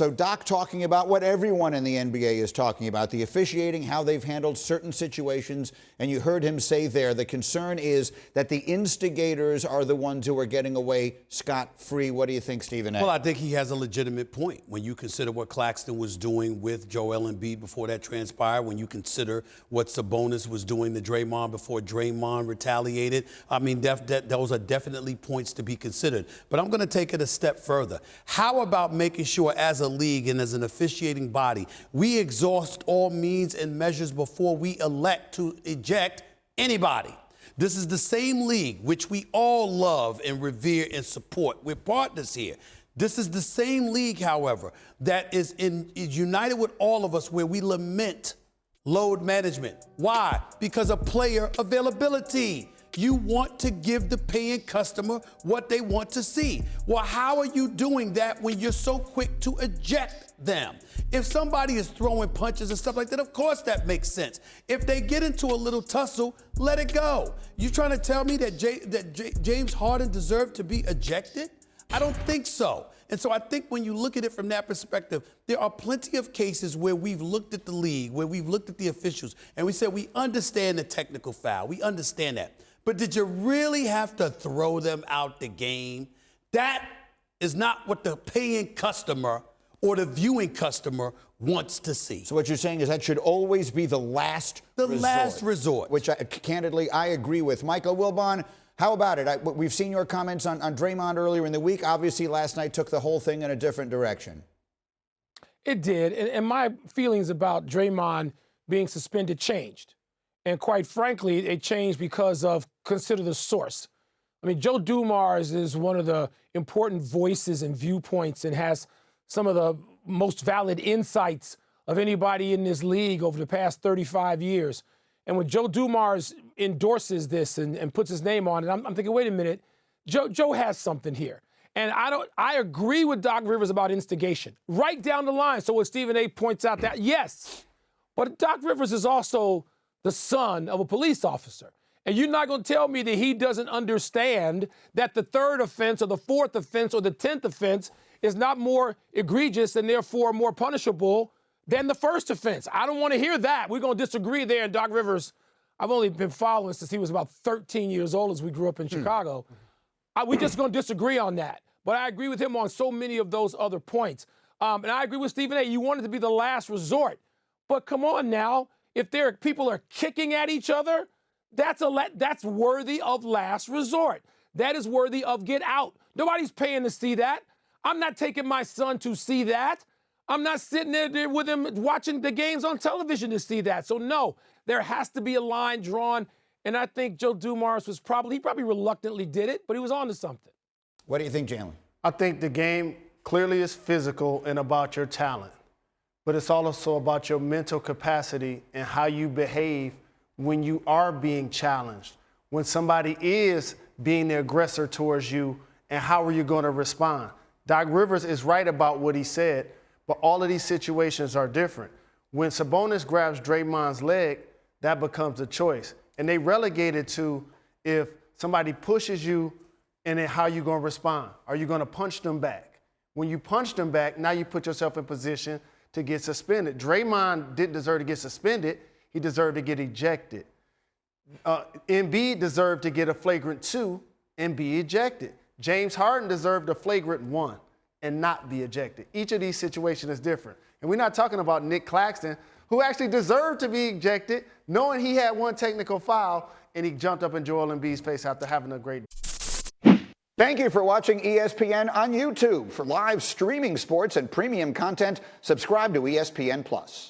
So Doc talking about what everyone in the NBA is talking about, the officiating, how they've handled certain situations. And you heard him say there, the concern is that the instigators are the ones who are getting away scot-free. What do you think, Stephen A? Well, I think he has a legitimate point. When you consider what Claxton was doing with Joel Embiid before that transpired, when you consider what Sabonis was doing to Draymond before Draymond retaliated, I mean, those are definitely points to be considered. But I'm going to take it a step further. How about making sure as a league and as an officiating body, we exhaust all means and measures before we elect to eject anybody? This is the same league which we all love and revere and support. We're partners here. This is the same league, however, that is united with all of us where we lament load management. Why? Because of player availability. You want to give the paying customer what they want to see. Well, how are you doing that when you're so quick to eject them? If somebody is throwing punches and stuff like that, of course that makes sense. If they get into a little tussle, let it go. You trying to tell me that James Harden deserved to be ejected? I don't think so. And so I think when you look at it from that perspective, there are plenty of cases where we've looked at the league, where we've looked at the officials, and we said we understand the technical foul. We understand that. But did you really have to throw them out the game? That is not what the paying customer or the viewing customer wants to see. So what you're saying is that should always be the last resort. The last resort. Which, candidly, I agree with. Michael Wilbon, how about it? We've seen your comments on Draymond earlier in the week. Obviously, last night took the whole thing in a different direction. It did. And my feelings about Draymond being suspended changed. And quite frankly, it changed because of consider the source. I mean, Joe Dumars is one of the important voices and viewpoints and has some of the most valid insights of anybody in this league over the past 35 years. And when Joe Dumars endorses this and puts his name on it, I'm thinking, wait a minute, Joe has something here. And I agree with Doc Rivers about instigation, right down the line. So when Stephen A. points out that, yes, but Doc Rivers is also the son of a police officer. And you're not going to tell me that he doesn't understand that the third offense or the fourth offense or the 10th offense is not more egregious and therefore more punishable than the first offense. I don't want to hear that. We're going to disagree there. And Doc Rivers, I've only been following since he was about 13 years old as we grew up in Chicago. We're just going to disagree on that. But I agree with him on so many of those other points. And I agree with Stephen A. You want it to be the last resort. But come on now. If people are kicking at each other, that's worthy of last resort. That is worthy of get out. Nobody's paying to see that. I'm not taking my son to see that. I'm not sitting there with him watching the games on television to see that. So no, there has to be a line drawn. And I think Joe Dumars he probably reluctantly did it, but he was on to something. What do you think, Jalen? I think the game clearly is physical and about your talent. But it's also about your mental capacity and how you behave when you are being challenged, when somebody is being the aggressor towards you, and how are you going to respond? Doc Rivers is right about what he said, but all of these situations are different. When Sabonis grabs Draymond's leg, that becomes a choice. And they relegate it to if somebody pushes you and then how you going to respond. Are you going to punch them back? When you punch them back, now you put yourself in position to get suspended. Draymond didn't deserve to get suspended. He deserved to get ejected. Embiid deserved to get a flagrant 2 and be ejected. James Harden deserved a flagrant 1 and not be ejected. Each of these situations is different. And we're not talking about Nick Claxton, who actually deserved to be ejected, knowing he had one technical foul, and he jumped up in Joel Embiid's face after having a great day. Thank you for watching ESPN on YouTube. For live streaming sports and premium content, subscribe to ESPN+.